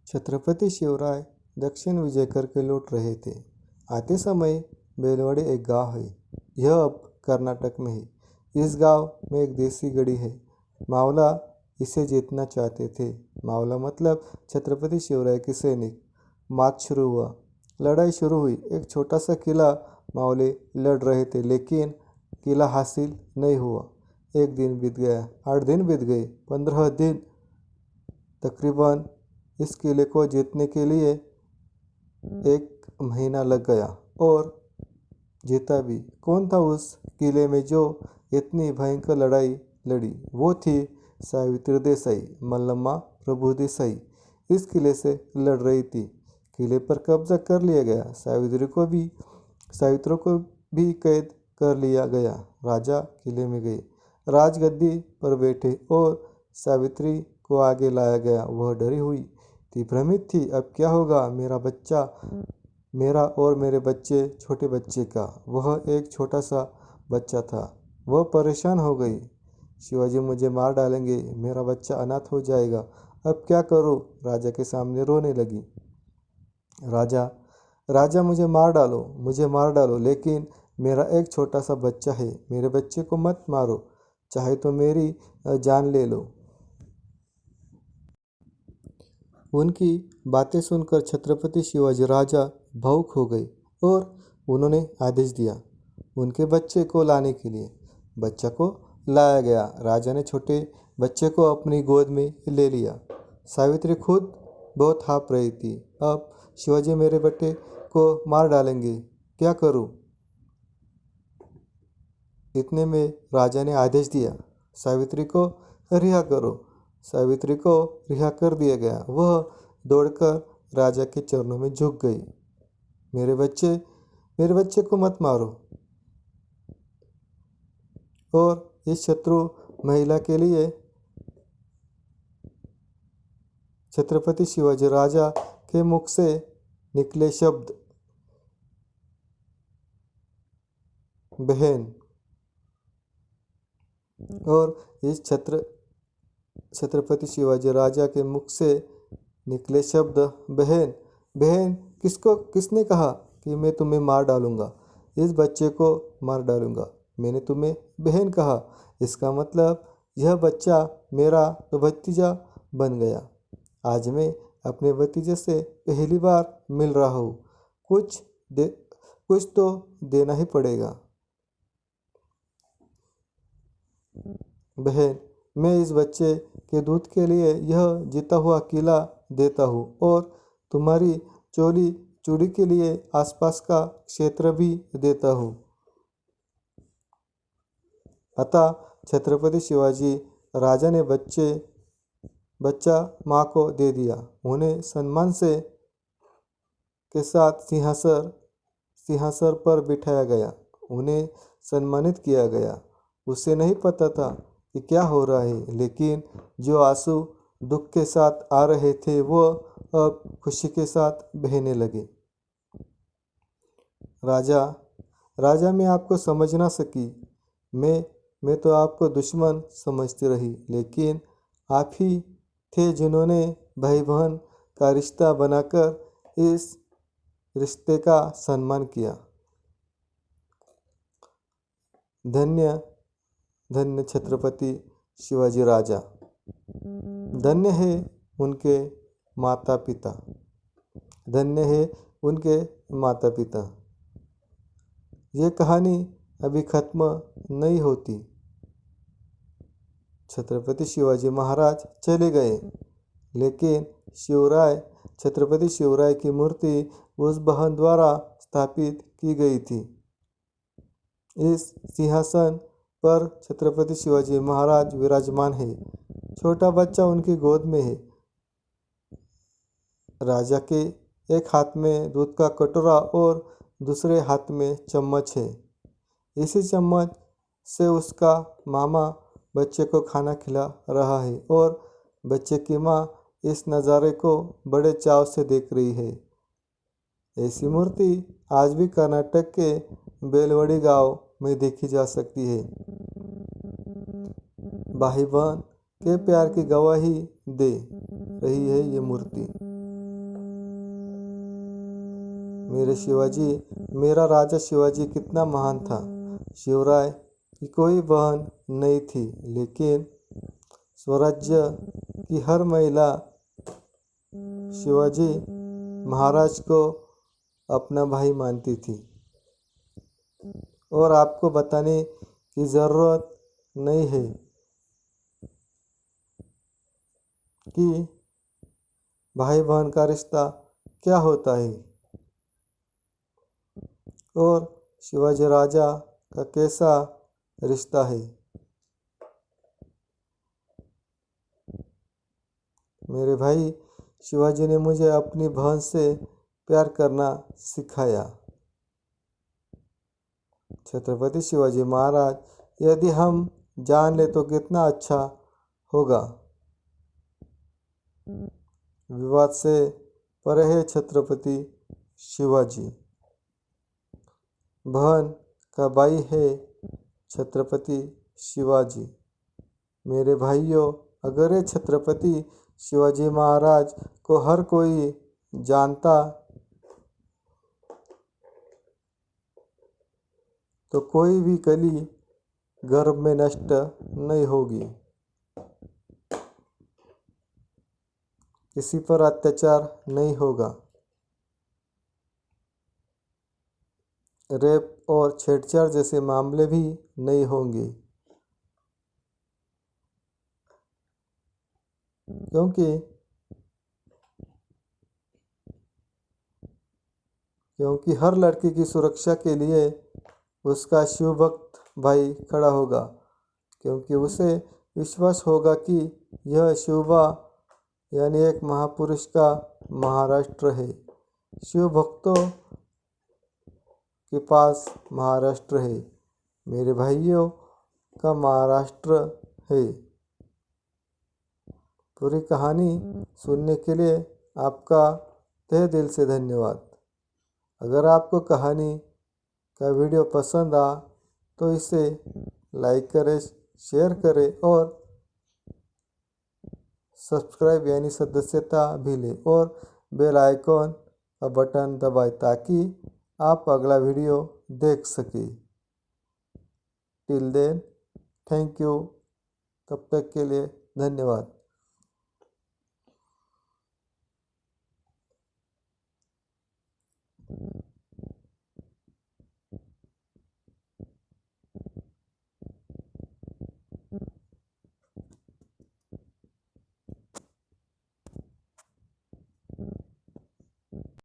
छत्रपति शिवराय दक्षिण विजय करके लौट रहे थे। आते समय बेलवाड़ी एक गांव है। यह अब कर्नाटक में है। इस गांव में एक देसी गढ़ी है। मावला इसे जीतना चाहते थे। मावला मतलब छत्रपति शिवराय के सैनिक। मार्च शुरू हुआ। लड़ाई शुरू हुई। एक छोटा सा किला मावले लड़ रहे थे, लेकिन किला हासिल नहीं हुआ। एक दिन बीत गया, 8 दिन बीत गए, 15 दिन तकरीबन। इस किले को जीतने के लिए 1 महीना लग गया और जीता भी। कौन था उस किले में जो इतनी भयंकर लड़ाई लड़ी? वो थी सावित्री देसाई, मल्लम्मा प्रभु देसाई। इस किले से लड़ रही थी। किले पर कब्जा कर लिया गया। सावित्री को भी कैद कर लिया गया। राजा किले में गए, राजगद्दी पर बैठे और सावित्री को आगे लाया गया। वह डरी हुई थी, भ्रमित थी। अब क्या होगा? मेरा बच्चा, मेरा और मेरे बच्चे, छोटे बच्चे का। वह एक छोटा सा बच्चा था। वह परेशान हो गई। शिवाजी मुझे मार डालेंगे, मेरा बच्चा अनाथ हो जाएगा। अब क्या करूं? राजा के सामने रोने लगी। राजा राजा मुझे मार डालो, लेकिन मेरा एक छोटा सा बच्चा है। मेरे बच्चे को मत मारो, चाहे तो मेरी जान ले लो। उनकी बातें सुनकर छत्रपति शिवाजी राजा भावुक हो गए और उन्होंने आदेश दिया उनके बच्चे को लाने के लिए। बच्चा को लाया गया। राजा ने छोटे बच्चे को अपनी गोद में ले लिया। सावित्री खुद बहुत हाँफ रही थी। अब शिवाजी मेरे बेटे को मार डालेंगे, क्या करूं? इतने में राजा ने आदेश दिया, सावित्री को रिहा करो। सावित्री को रिहा कर दिया गया। वह दौड़कर राजा के चरणों में झुक गई। मेरे बच्चे को मत मारो। और इस शत्रु महिला के लिए छत्रपति शिवाजी राजा के मुख से निकले शब्द बहन। और इस छत्रपति शिवाजी राजा के मुख से निकले शब्द बहन। बहन किसने कहा कि मैं तुम्हें मार डालूंगा? इस बच्चे को मार डालूंगा। मैंने तुम्हें बहन कहा। इसका मतलब यह बच्चा मेरा तो भतीजा बन गया। आज मैं अपने भतीजे से पहली बार मिल रहा हूँ। कुछ तो देना ही पड़ेगा। बहन, मैं इस बच्चे के दूध के लिए यह जीता हुआ किला देता हूँ और तुम्हारी चूड़ी के लिए आसपास का क्षेत्र भी देता हूँ। अतः छत्रपति शिवाजी राजा ने बच्चा माँ को दे दिया। उन्हें सम्मान के साथ सिंहासन पर बिठाया गया। उन्हें सम्मानित किया गया। उसे नहीं पता था कि क्या हो रहा है, लेकिन जो आंसू दुख के साथ आ रहे थे वो अब खुशी के साथ बहने लगे। राजा मैं आपको समझ ना सकी। मैं तो आपको दुश्मन समझती रही, लेकिन आप ही थे जिन्होंने भाई बहन का रिश्ता बनाकर इस रिश्ते का सम्मान किया। धन्य धन्य छत्रपति शिवाजी राजा। धन्य है उनके माता पिता। धन्य है उनके माता पिता। ये कहानी अभी खत्म नहीं होती। छत्रपति शिवाजी महाराज चले गए, लेकिन छत्रपति शिवराय की मूर्ति उस बहन द्वारा स्थापित की गई थी। इस सिंहासन पर छत्रपति शिवाजी महाराज विराजमान है। छोटा बच्चा उनकी गोद में है। राजा के एक हाथ में दूध का कटोरा और दूसरे हाथ में चम्मच है। इसी चम्मच से उसका मामा बच्चे को खाना खिला रहा है और बच्चे की माँ इस नज़ारे को बड़े चाव से देख रही है। ऐसी मूर्ति आज भी कर्नाटक के बेलवाड़ी गांव में देखी जा सकती है। भाई बहन के प्यार की गवाही दे रही है ये मूर्ति। मेरे शिवाजी, मेरा राजा शिवाजी कितना महान था। शिवराय की कोई बहन नहीं थी, लेकिन स्वराज्य की हर महिला शिवाजी महाराज को अपना भाई मानती थी। और आपको बताने की ज़रूरत नहीं है कि भाई बहन का रिश्ता क्या होता है और शिवाजी राजा का कैसा रिश्ता है। मेरे भाई शिवाजी ने मुझे अपनी बहन से प्यार करना सिखाया। छत्रपति शिवाजी महाराज, यदि हम जान ले तो कितना अच्छा होगा। विवाद से परे है छत्रपति शिवाजी। बहन का भाई है छत्रपति शिवाजी। मेरे भाइयों, अगर ये छत्रपति शिवाजी महाराज को हर कोई जानता तो कोई भी कली गर्भ में नष्ट नहीं होगी, किसी पर अत्याचार नहीं होगा, रेप और छेड़छाड़ जैसे मामले भी नहीं होंगे। क्योंकि हर लड़की की सुरक्षा के लिए उसका शिव भक्त भाई खड़ा होगा, क्योंकि उसे विश्वास होगा कि यह शिवबा यानी एक महापुरुष का महाराष्ट्र है। शिव भक्तों के पास महाराष्ट्र है, मेरे भाइयों का महाराष्ट्र है। पूरी कहानी सुनने के लिए आपका तहे दिल से धन्यवाद। अगर आपको कहानी का वीडियो पसंद आ तो इसे लाइक करें, शेयर करें और सब्सक्राइब यानी सदस्यता भी लें और बेल आइकॉन का बटन दबाएं ताकि आप अगला वीडियो देख सकें। Till then, thank you. तब तक के लिए धन्यवाद।